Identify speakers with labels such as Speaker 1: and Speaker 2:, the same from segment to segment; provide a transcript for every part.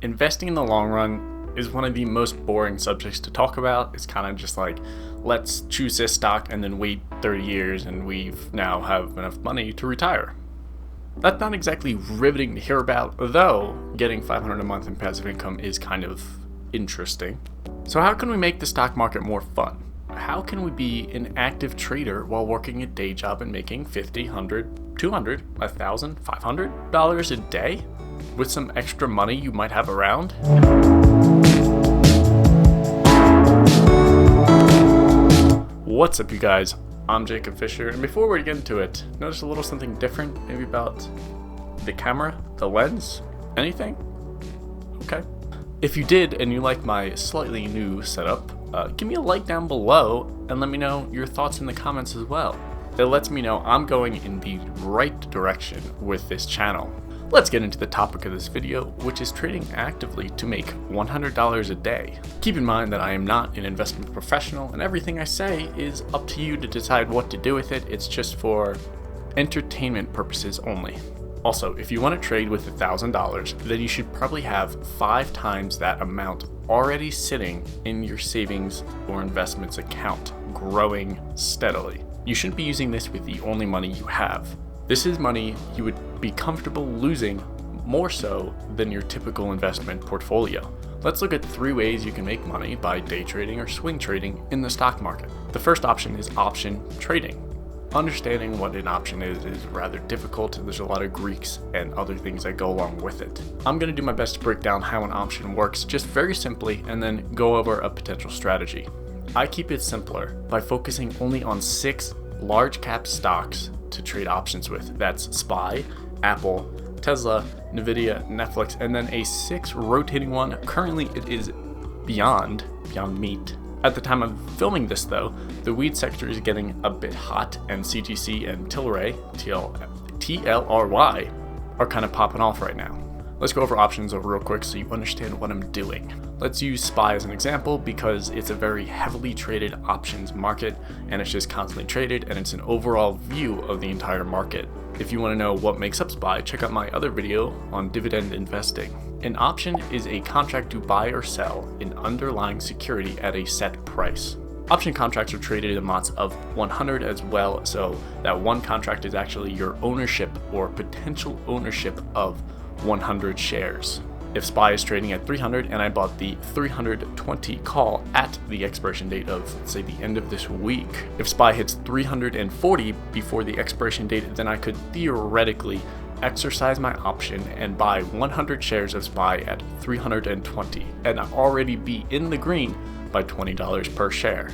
Speaker 1: Investing in the long run is one of the most boring subjects to talk about. It's kind of just like, let's choose this stock and then wait 30 years and we've now have enough money to retire. That's not exactly riveting to hear about, though getting $500 a month in passive income is kind of interesting. So how can we make the stock market more fun? How can we be an active trader while working a day job and making $50, $100, $200, $1,000, $500 a day with some extra money you might have around? What's up, you guys? I'm Jacob Fisher, and before we get into it, notice a little something different, maybe about the camera, the lens, anything? Okay. If you did and you like my slightly new setup, give me a like down below and let me know your thoughts in the comments as well. It lets me know I'm going in the right direction with this channel. Let's get into the topic of this video, which is trading actively to make $100 a day. Keep in mind that I am not an investment professional and everything I say is up to you to decide what to do with it. It's just for entertainment purposes only. Also, if you want to trade with $1,000, then you should probably have 5 times that amount already sitting in your savings or investments account, growing steadily. You shouldn't be using this with the only money you have. This is money you would be comfortable losing more so than your typical investment portfolio. Let's look at 3 ways you can make money by day trading or swing trading in the stock market. The first option is option trading. Understanding what an option is rather difficult. There's a lot of Greeks and other things that go along with it. I'm going to do my best to break down how an option works just very simply and then go over a potential strategy. I keep it simpler by focusing only on 6 large cap stocks to trade options with. That's SPY, Apple, Tesla, Nvidia, Netflix, and then a 6th rotating one. Currently it is Beyond Meat. At the time of filming this though, the weed sector is getting a bit hot and CGC and Tilray, TLRY, are kind of popping off right now. Let's go over options real quick so you understand what I'm doing. Let's use SPY as an example because it's a very heavily traded options market and it's just constantly traded and it's an overall view of the entire market. If you want to know what makes up SPY, check out my other video on dividend investing. An option is a contract to buy or sell an underlying security at a set price. Option contracts are traded in lots of 100 as well, so that one contract is actually your ownership or potential ownership of 100 shares. If SPY is trading at 300 and I bought the 320 call at the expiration date of, let's say, the end of this week, if SPY hits 340 before the expiration date, then I could theoretically exercise my option and buy 100 shares of SPY at 320 and already be in the green by $20 per share.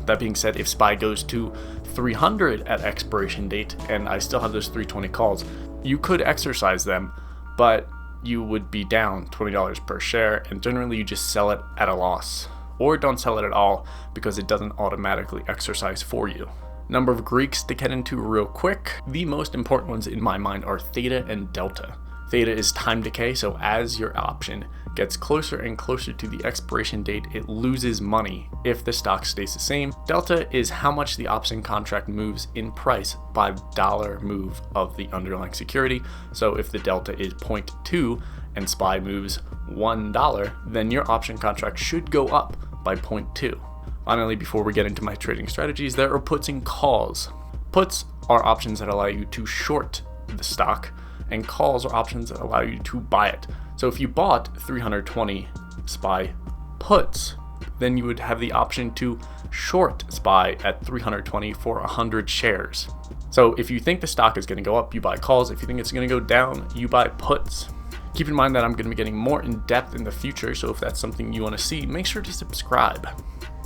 Speaker 1: That being said, if SPY goes to 300 at expiration date and I still have those 320 calls, you could exercise them, but you would be down $20 per share, and generally you just sell it at a loss. Or don't sell it at all because it doesn't automatically exercise for you. Number of Greeks to get into real quick. The most important ones in my mind are theta and delta. Theta is time decay, so as your option gets closer and closer to the expiration date, it loses money if the stock stays the same. Delta is how much the option contract moves in price by dollar move of the underlying security. So if the delta is 0.2 and SPY moves $1, then your option contract should go up by 0.2. Finally, before we get into my trading strategies, there are puts and calls. Puts are options that allow you to short the stock, and calls are options that allow you to buy it. So if you bought 320 SPY puts, then you would have the option to short SPY at 320 for 100 shares. So if you think the stock is going to go up, you buy calls. If you think it's going to go down, you buy puts. Keep in mind that I'm going to be getting more in depth in the future, so if that's something you want to see, make sure to subscribe.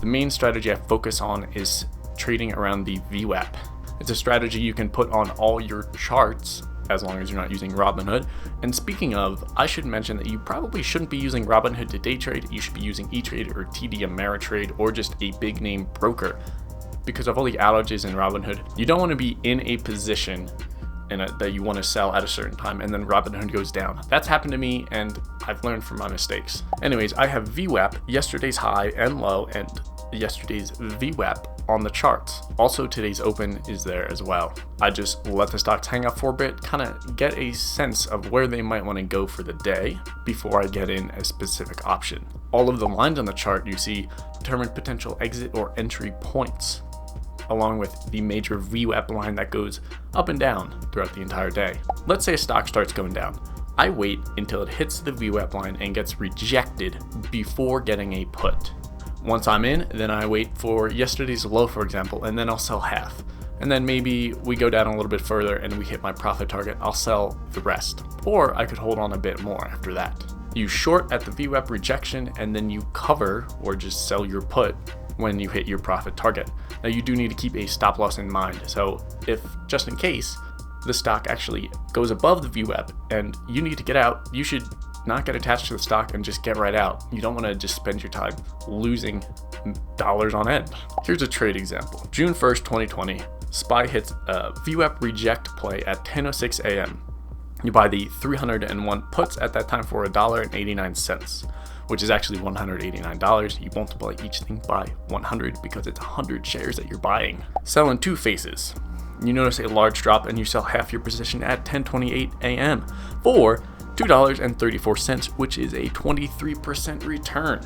Speaker 1: The main strategy I focus on is trading around the VWAP. It's a strategy you can put on all your charts as long as you're not using Robinhood. And speaking of, I should mention that you probably shouldn't be using Robinhood to day trade. You should be using E-Trade or TD Ameritrade or just a big name broker. Because of all the outages in Robinhood, you don't want to be in a position that you want to sell at a certain time and then Robinhood goes down. That's happened to me and I've learned from my mistakes. Anyways, I have VWAP, yesterday's high and low, and yesterday's VWAP on the charts. Also, today's open is there as well. I just let the stocks hang out for a bit, kind of get a sense of where they might want to go for the day before I get in a specific option. All of the lines on the chart you see determine potential exit or entry points, along with the major VWAP line that goes up and down throughout the entire day. Let's say a stock starts going down. I wait until it hits the VWAP line and gets rejected before getting a put. Once I'm in, then I wait for yesterday's low, for example, and then I'll sell half. And then maybe we go down a little bit further and we hit my profit target, I'll sell the rest. Or I could hold on a bit more after that. You short at the VWAP rejection and then you cover or just sell your put when you hit your profit target. Now you do need to keep a stop loss in mind. So if just in case the stock actually goes above the VWAP and you need to get out, you should not get attached to the stock and just get right out. You don't want to just spend your time losing dollars on end. Here's a trade example. June 1st, 2020, SPY hits a VWAP reject play at 10:06 a.m. You buy the 301 puts at that time for $1.89, which is actually $189. You multiply each thing by 100 because it's 100 shares that you're buying. Sell in two phases. You notice a large drop and you sell half your position at 10:28 a.m. for $2.34, which is a 23% return.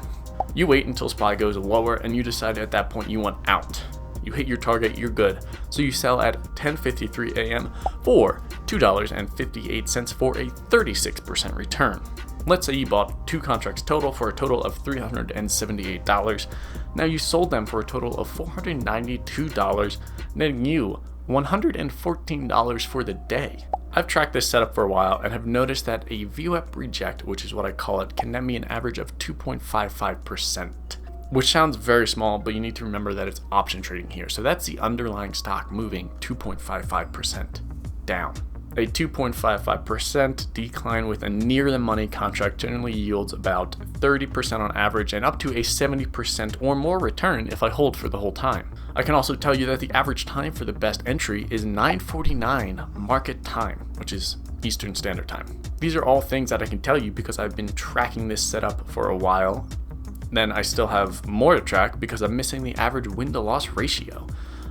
Speaker 1: You wait until SPY goes lower and you decide at that point you want out. You hit your target, you're good. So you sell at 10:53 a.m. for $2.58 for a 36% return. Let's say you bought 2 contracts total for a total of $378. Now you sold them for a total of $492, netting you $114 for the day. I've tracked this setup for a while and have noticed that a VWAP reject, which is what I call it, can net me an average of 2.55%, which sounds very small, but you need to remember that it's option trading here. So that's the underlying stock moving 2.55% down. A 2.55% decline with a near the money contract generally yields about 30% on average and up to a 70% or more return if I hold for the whole time. I can also tell you that the average time for the best entry is 9:49 market time, which is Eastern Standard Time. These are all things that I can tell you because I've been tracking this setup for a while. Then I still have more to track because I'm missing the average win to loss ratio.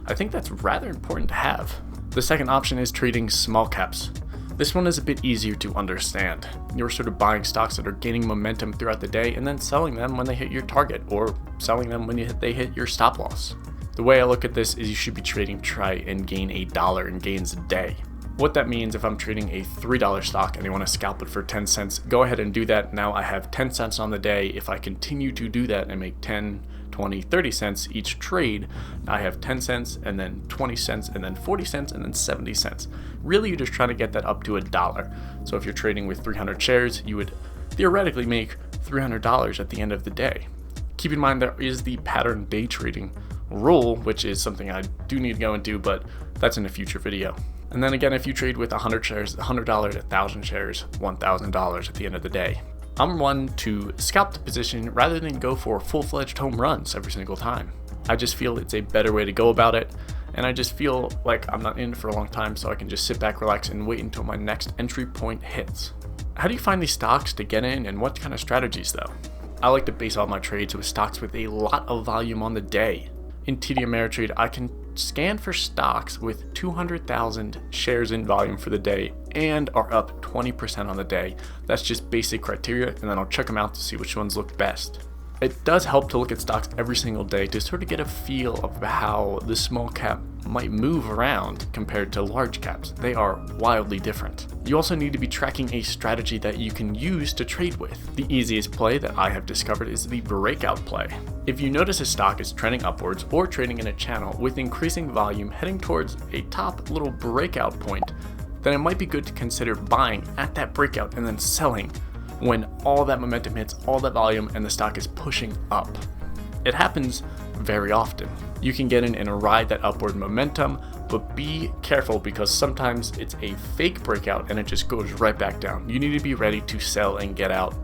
Speaker 1: I think that's rather important to have. The second option is trading small caps. This one is a bit easier to understand. You're sort of buying stocks that are gaining momentum throughout the day and then selling them when they hit your target or selling them when they hit your stop loss. The way I look at this is you should be trading try and gain $1 in gains a day. What that means, if I'm trading a $3 stock and you want to scalp it for 10 cents, go ahead and do that. Now I have 10 cents on the day. If I continue to do that and make 10, 20, 30 cents each trade, I have 10 cents and then 20 cents and then 40 cents and then 70 cents. Really, you're just trying to get that up to $1. So if you're trading with 300 shares, you would theoretically make $300 at the end of the day. Keep in mind there is the pattern day trading rule, which is something I do need to go into, but that's in a future video. And then again, if you trade with 100 shares, $100, 1,000 shares, $1,000 at the end of the day. I'm one to scalp the position rather than go for full-fledged home runs every single time. I just feel it's a better way to go about it, and I just feel like I'm not in it for a long time, so I can just sit back, relax, and wait until my next entry point hits. How do you find these stocks to get in, and what kind of strategies though? I like to base all my trades with stocks with a lot of volume on the day. In TD Ameritrade, I can scan for stocks with 200,000 shares in volume for the day and are up 20% on the day. That's just basic criteria, and then I'll check them out to see which ones look best. It does help to look at stocks every single day to sort of get a feel of how the small cap might move around compared to large caps. They are wildly different. You also need to be tracking a strategy that you can use to trade with. The easiest play that I have discovered is the breakout play. If you notice a stock is trending upwards or trading in a channel with increasing volume heading towards a top little breakout point, then it might be good to consider buying at that breakout and then selling when all that momentum hits, all that volume, and the stock is pushing up. It happens very often. You can get in and ride that upward momentum, but be careful because sometimes it's a fake breakout and it just goes right back down. You need to be ready to sell and get out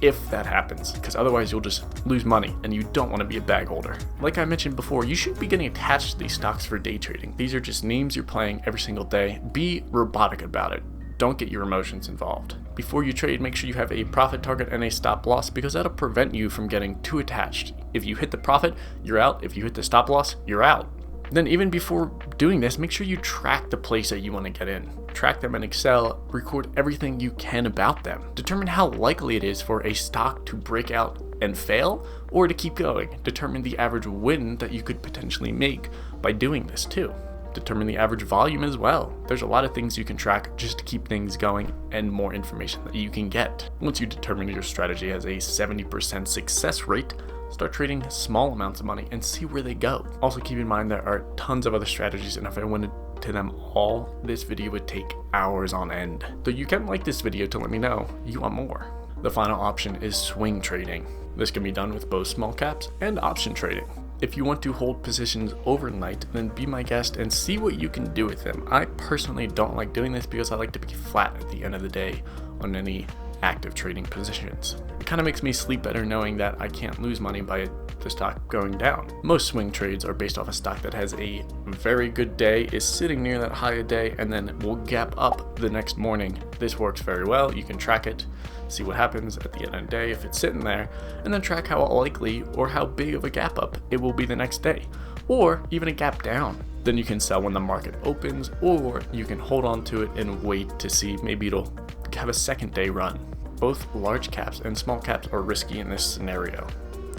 Speaker 1: if that happens, because otherwise you'll just lose money and you don't want to be a bag holder. Like I mentioned before, you shouldn't be getting attached to these stocks for day trading. These are just names you're playing every single day. Be robotic about it. Don't get your emotions involved. Before you trade, make sure you have a profit target and a stop loss because that'll prevent you from getting too attached. If you hit the profit, you're out. If you hit the stop loss, you're out. Then even before doing this, make sure you track the plays that you want to get in. Track them in Excel, record everything you can about them. Determine how likely it is for a stock to break out and fail or to keep going. Determine the average win that you could potentially make by doing this too. Determine the average volume as well. There's a lot of things you can track just to keep things going and more information that you can get. Once you determine your strategy has a 70% success rate, start trading small amounts of money and see where they go. Also keep in mind there are tons of other strategies, and if I went into them all, this video would take hours on end. So you can like this video to let me know you want more. The final option is swing trading. This can be done with both small caps and option trading. If you want to hold positions overnight, then be my guest and see what you can do with them. I personally don't like doing this because I like to be flat at the end of the day on any active trading positions. It kind of makes me sleep better knowing that I can't lose money by the stock going down. Most swing trades are based off a stock that has a very good day, is sitting near that high a day, and then will gap up the next morning. This works very well. You can track it, see what happens at the end of the day if it's sitting there, and then track how likely or how big of a gap up it will be the next day, or even a gap down. Then you can sell when the market opens, or you can hold on to it and wait to see maybe it'll have a second day run. Both large caps and small caps are risky in this scenario.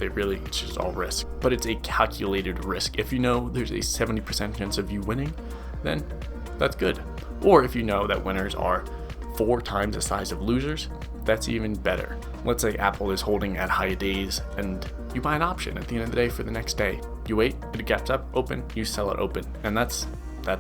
Speaker 1: It's just all risk, but it's a calculated risk. If you know there's a 70% chance of you winning, then that's good. Or if you know that winners are 4 times the size of losers, that's even better. Let's say Apple is holding at high days and you buy an option at the end of the day for the next day. You wait, it gaps up, open, you sell it open, and that's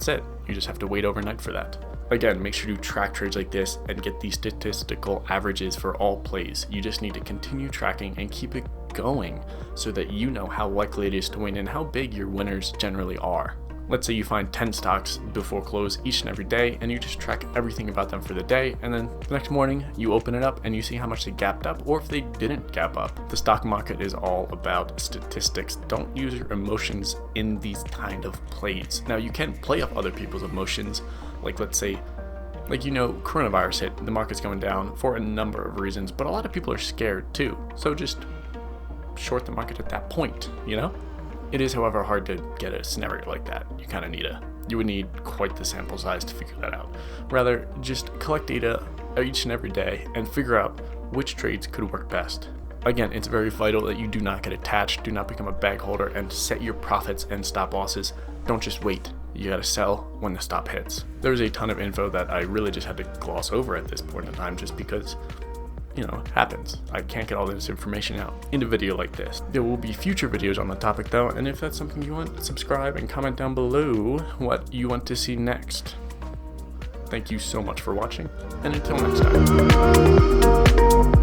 Speaker 1: it. You just have to wait overnight for that. Again, make sure you track trades like this and get these statistical averages for all plays. You just need to continue tracking and keep it going so that you know how likely it is to win and how big your winners generally are. Let's say you find 10 stocks before close each and every day, and you just track everything about them for the day, and then the next morning you open it up and you see how much they gapped up or if they didn't gap up. The stock market is all about statistics. Don't use your emotions in these kind of plays. Now you can play off other people's emotions, like let's say coronavirus hit, the market's going down for a number of reasons, but a lot of people are scared too. So just short the market at that point, It is, however, hard to get a scenario like that. You would need quite the sample size to figure that out. Rather, just collect data each and every day and figure out which trades could work best. Again, it's very vital that you do not get attached, do not become a bag holder, and set your profits and stop losses. Don't just wait. You gotta sell when the stop hits. There's a ton of info that I really just had to gloss over at this point in time just because it happens. I can't get all this information out in a video like this. There will be future videos on the topic though, and if that's something you want, subscribe and comment down below what you want to see next. Thank you so much for watching, and until next time.